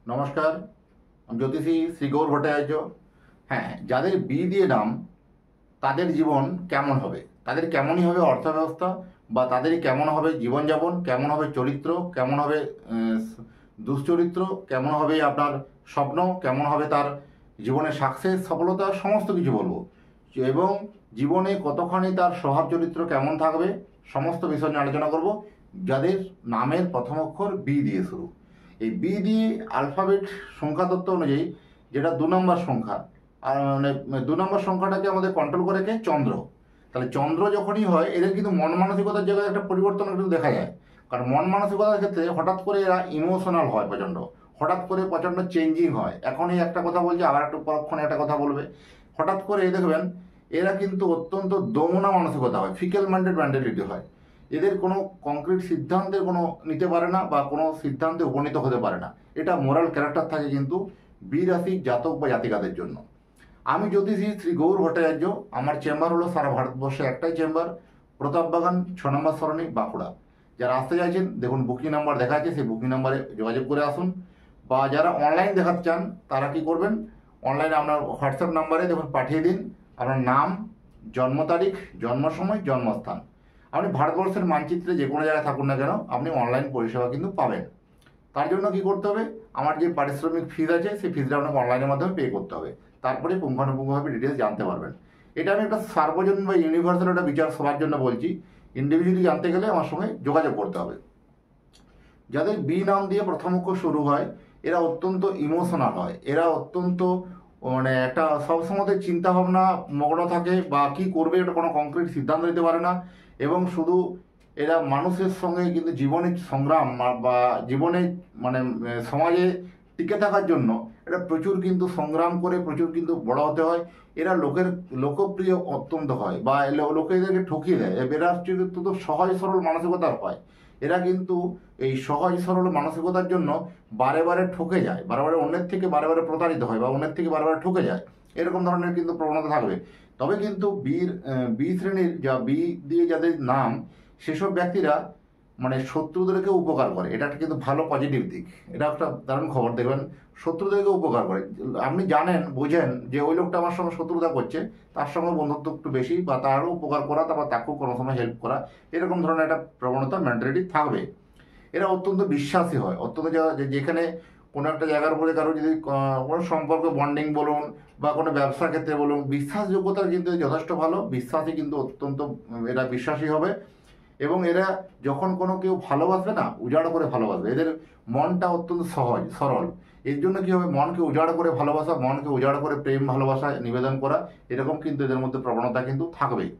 নমস্কার, আমি জ্যোতিষী শ্রী গৌর ভট্টাচার্য। হ্যাঁ, যাদের বি দিয়ে নাম তাদের জীবন কেমন হবে, তাদের কেমনই হবে অর্থব্যবস্থা, বা তাদেরই কেমন হবে জীবনযাপন, কেমন হবে চরিত্র, কেমন হবে দুশ্চরিত্র, কেমন হবে আপনার স্বপ্ন, কেমন হবে তার জীবনের সাকসেস সফলতা, সমস্ত কিছু বলবো। এবং জীবনে কতখানি তার স্বভাব চরিত্র কেমন থাকবে, সমস্ত বিষয় নিয়ে আলোচনা করব। যাদের নামের প্রথম অক্ষর বি দিয়ে শুরু, এই বি দিয়ে আলফাবেট সংখ্যা তত্ত্ব অনুযায়ী যেটা 2 নম্বর সংখ্যা, আর মানে 2 নম্বর সংখ্যাটাকে আমাদের কন্ট্রোল করে কে? চন্দ্র। তাহলে চন্দ্র যখনই হয় এদের কিন্তু মন মানসিকতার জায়গায় একটা পরিবর্তন কিন্তু দেখা যায়। কারণ মন মানসিকতার ক্ষেত্রে হঠাৎ করে এরা ইমোশনাল হয় প্রচণ্ড, হঠাৎ করে প্রচণ্ড চেঞ্জিং হয়। এখনই একটা কথা বলছে, আবার একটু পরক্ষণে একটা কথা বলবে। হঠাৎ করে দেখবেন এরা কিন্তু অত্যন্ত দমনা মানসিকতা হয়, ফিকেল মাইন্ডেড মেন্টালিটি হয়। এদের কোনো কংক্রিট সিদ্ধান্তের কোনো নিতে পারে না, বা কোনো সিদ্ধান্তে উপনীত হতে পারে না। এটা মোরাল ক্যারেক্টার থাকে কিন্তু বি রাশির জাতক বা জাতিকাদের জন্য। আমি জ্যোতিষী শ্রী গৌর ভট্টাচার্য। আমার চেম্বার হলো সারা ভারতবর্ষে একটাই চেম্বার, প্রতাপবাগান 6 নম্বর সরণি, বাঁকুড়া। যারা আসতে চাইছেন দেখুন, বুকিং নাম্বার দেখা আছে, সেই বুকিং নাম্বারে যোগাযোগ করে আসুন। বা যারা অনলাইন দেখাতে চান তারা কি করবেন, অনলাইনে আপনার হোয়াটসঅ্যাপ নাম্বারে দেখুন পাঠিয়ে দিন আপনার নাম, জন্ম তারিখ, জন্ম সময়, জন্মস্থান। আপনি ভারতবর্ষের মানচিত্রে যে কোনো জায়গায় থাকুন না কেন, আপনি অনলাইন পরিষেবা কিন্তু পাবেন। তার জন্য কি করতে হবে, আমার যে পারিশ্রমিক ফিজ আছে সেই ফিজটা আপনাকে অনলাইনের মাধ্যমে পে করতে হবে। তারপরে পুঙ্খানুপুঙ্খভাবে ডিটেলস জানতে পারবেন। এটা আমি একটা সার্বজনীন বা ইউনিভার্সাল একটা বিচার সবার জন্য বলছি। ইন্ডিভিজুয়ালি জানতে গেলে আমার সঙ্গে যোগাযোগ করতে হবে। যাদের বি নাম দিয়ে প্রথম অক্ষর শুরু হয় এরা অত্যন্ত ইমোশনাল হয়, এরা অত্যন্ত মানে একটা সবসময় চিন্তা ভাবনা মগ্ন থাকে, বা কি করবে এটা কোনো কংক্রিট সিদ্ধান্ত নিতে পারে না। এবং শুধু এরা মানুষের সঙ্গে কিন্তু জীবনের সংগ্রাম বা জীবনে মানে সমাজে টিকে থাকার জন্য এটা প্রচুর কিন্তু সংগ্রাম করে, প্রচুর কিন্তু বড় হতে হয়। এরা লোকের লোকপ্রিয় অত্যন্ত হয়, বা লোকে এদেরকে ঠকিয়ে দেয়। এরা হচ্ছে কিন্তু সহজ সরল মানসিকতার হয়। এরা কিন্তু এই সহজ সরল মানসিকতার জন্য বারে বারে ঠকে যায়, বারে বারে অন্যের থেকে বারে বারে প্রতারিত হয়, বা অন্যের থেকে বারে বারে ঠকে যায়। এরকম ধরনের কিন্তু প্রবণতা থাকবে। তবে কিন্তু বি শ্রেণীর যা বি দিয়ে যাদের নাম, সেসব ব্যক্তিরা মানে শত্রুদেরকে উপকার করে। এটা একটা কিন্তু ভালো পজিটিভ দিক, এটা একটা দারুণ খবর। দেখবেন শত্রুদেরকে উপকার করে। আপনি জানেন, বোঝেন যে ওই লোকটা আমার সঙ্গে শত্রুতা করছে, তার সঙ্গে বন্ধুত্ব একটু বেশি, বা তারও উপকার করা, তারপর তাকেও কোনো সময় হেল্প করা, এরকম ধরনের একটা প্রবণতা মেন্টালিটি থাকবে। এরা অত্যন্ত বিশ্বাসী হয়, অত্যন্ত যেখানে কোনো একটা জায়গার উপরে কারো যদি কোনো সম্পর্ক বন্ডিং বলুন, বা কোনো ব্যবসার ক্ষেত্রে বলুন, বিশ্বাসযোগ্যতা কিন্তু যথেষ্ট ভালো। বিশ্বাসী কিন্তু অত্যন্ত এরা বিশ্বাসী হবে। এবং এরা যখন কোনো কেউ ভালোবাসবে না, উজাড় করে ভালোবাসবে। এদের মনটা অত্যন্ত সহজ সরল। এর জন্য কি হবে, মনকে উজাড় করে ভালোবাসা, মনকে উজাড় করে প্রেম ভালোবাসা নিবেদন করা, এরকম কিন্তু এদের মধ্যে প্রবণতা কিন্তু থাকবেই।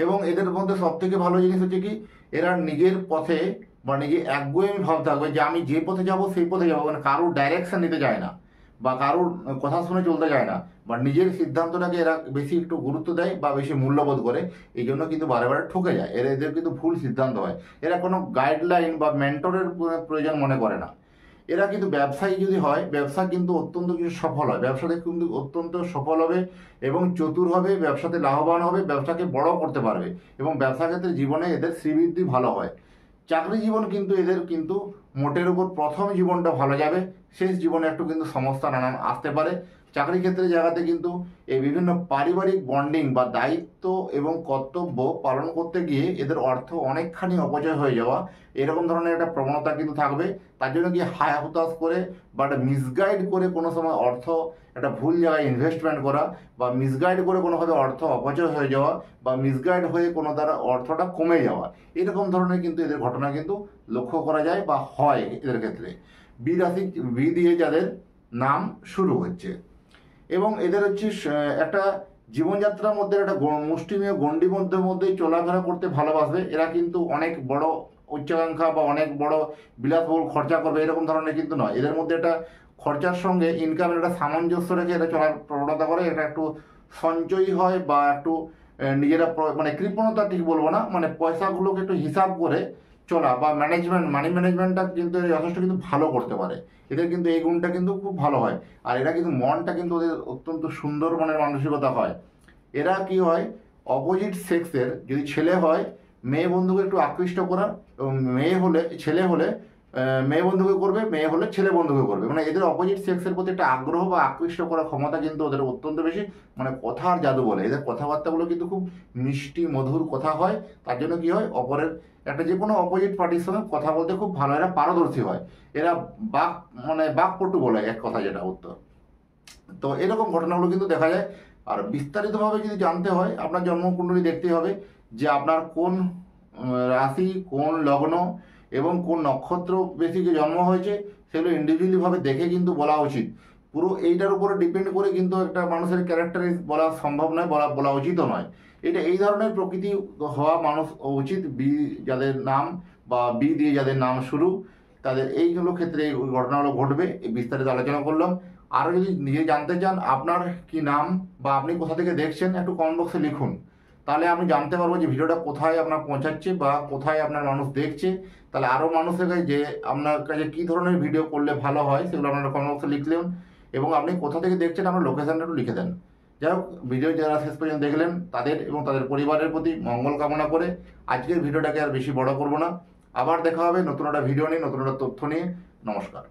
এবং এদের মধ্যে সব থেকে ভালো জিনিস হচ্ছে কি, এরা নিজের পথে বা নিজে একগুঁয়েমি ভাব থাকবে, যে আমি যে পথে যাব সেই পথে যাবো, মানে কারোর ডাইরেকশন নিতে চায় না, বা কারোর কথা শুনে চলতে চায় না, বা নিজের সিদ্ধান্তটাকে এরা বেশি একটু গুরুত্ব দেয় বা বেশি মূল্যবোধ করে। এই জন্য কিন্তু বারে বারে ঠকে যায়, এদের কিন্তু ভুল সিদ্ধান্ত হয়। এরা কোনো গাইডলাইন বা মেন্টরের প্রয়োজন মনে করে না। এরা কিন্তু ব্যবসায়ী যদি হয়, ব্যবসা কিন্তু অত্যন্ত কিছু সফল হয়, ব্যবসাতে কিন্তু অত্যন্ত সফল হবে এবং চতুর হবে, ব্যবসাতে লাভবান হবে, ব্যবসাকে বড় করতে পারবে, এবং ব্যবসা ক্ষেত্রে জীবনে এদের শ্রীবৃদ্ধি ভালো হয়। চাকরি জীবন কিন্তু এদের কিন্তু মোটের উপর প্রথম জীবনটা ভালো যাবে, শেষ জীবনে একটু কিন্তু সমস্যা নানান আসতে পারে। চাকরি ক্ষেত্রে জায়গাতে কিন্তু এই বিভিন্ন পারিবারিক বন্ডিং বা দায়িত্ব এবং কর্তব্য পালন করতে গিয়ে এদের অর্থ অনেকখানি অপচয় হয়ে যাওয়া, এরকম ধরনের একটা প্রবণতা কিন্তু থাকবে। তার জন্য কি হায় হুতাশ করে বা একটা মিসগাইড করে কোনো সময় অর্থ একটা ভুল জায়গায় ইনভেস্টমেন্ট করা, বা মিসগাইড করে কোনোভাবে অর্থ অপচয় হয়ে যাওয়া, বা মিসগাইড হয়ে কোনো দ্বারা অর্থটা কমে যাওয়া, এরকম ধরনের কিন্তু এদের ঘটনা কিন্তু লক্ষ্য করা যায় বা হয় এদের ক্ষেত্রে। বি রাশি বি দিয়ে যাদের নাম শুরু হচ্ছে, এবং এদের হচ্ছে একটা জীবনযাত্রার মধ্যে একটা মুষ্টিমেয় গণ্ডির মধ্যেই চলাফেরা করতে ভালোবাসবে। এরা কিন্তু অনেক বড় উচ্চাকাঙ্ক্ষা বা অনেক বড় বিলাসবহুল খরচা করবে এরকম ধরনের কিন্তু নয়। এদের মধ্যে একটা খরচার সঙ্গে ইনকামের একটা সামঞ্জস্য রেখে এটা চলার প্রবণতা করে। এটা একটু সঞ্চয়ী হয়, বা একটু নিজেরা মানে কৃপণতা ঠিক বলবো না, মানে পয়সাগুলোকে একটু হিসাব করে চলা, বা ম্যানেজমেন্ট, মানি ম্যানেজমেন্টটা কিন্তু এরা যথেষ্ট কিন্তু ভালো করতে পারে। এদের কিন্তু এই গুণটা কিন্তু খুব ভালো হয়। আর এরা কিন্তু মনটা কিন্তু ওদের অত্যন্ত সুন্দর মনের মানসিকতা হয়। এরা কি হয়, অপোজিট সেক্সের যদি ছেলে হয়, মেয়ে বন্ধুকে একটু আকৃষ্ট করা, এবং ছেলে হলে মেয়ে বন্ধুকে করবে, মেয়ে হলে ছেলে বন্ধুকে করবে। মানে এদের অপোজিট সেক্সের প্রতি একটা আগ্রহ বা আকৃষ্ট করার ক্ষমতা কিন্তু ওদের অত্যন্ত বেশি। মানে কথার জাদু বলে, এদের কথাবার্তাগুলো কিন্তু খুব মিষ্টি মধুর কথা হয়। তার জন্য কি হয়, অপরের একটা যে কোনো অপোজিট পার্টির সঙ্গে কথা বলতে খুব ভালো, এরা পারদর্শী হয়। এরা বাক মানে বাকপটু বলে এক কথা, যেটা উত্তর। তো এরকম ঘটনাগুলো কিন্তু দেখা যায়। আর বিস্তারিতভাবে যদি জানতে হয়, আপনার জন্মকুণ্ডলী দেখতে হবে যে আপনার কোন রাশি, কোন লগ্ন এবং কোন নক্ষত্র বেশিকে জন্ম হয়েছে, সেগুলো ইন্ডিভিজুয়ালিভাবে দেখে কিন্তু বলা উচিত। পুরো এইটার উপরে ডিপেন্ড করে কিন্তু একটা মানুষের ক্যারেক্টারাইজ বলা সম্ভব নয়, বলা উচিতও নয়। এটা এই ধরনের প্রকৃতি হওয়া মানুষ উচিত। বি যাদের নাম বা বি দিয়ে যাদের নাম শুরু, তাদের এইগুলো ক্ষেত্রে এই ঘটনাগুলো ঘটবে। এই বিস্তারিত আলোচনা করলাম। আরও যদি নিজে জানতে চান আপনার কি নাম বা আপনি কোথা থেকে দেখছেন, একটু কমেন্ট বক্সে লিখুন। তাহলে আমি জানতে পারবো যে ভিডিওটা কোথায় আপনার পৌঁছাচ্ছে বা কোথায় আপনার মানুষ দেখছে। তাহলে আরও মানুষের কাছে যে আপনার কাছে কী ধরনের ভিডিও করলে ভালো হয়, সেগুলো আপনারা কমেন্ট বক্সে লিখলেন। এবং আপনি কোথা থেকে দেখছেন আপনার লোকেশানটা একটু লিখে দেন। যাই হোক, ভিডিও যারা শেষ পর্যন্ত দেখলেন তাদের এবং তাদের পরিবারের প্রতি মঙ্গল কামনা করে আজকের ভিডিওটাকে আর বেশি বড় করব না। আবার দেখা হবে নতুন একটা ভিডিও নিয়ে, নতুন একটা তথ্য নিয়ে। নমস্কার।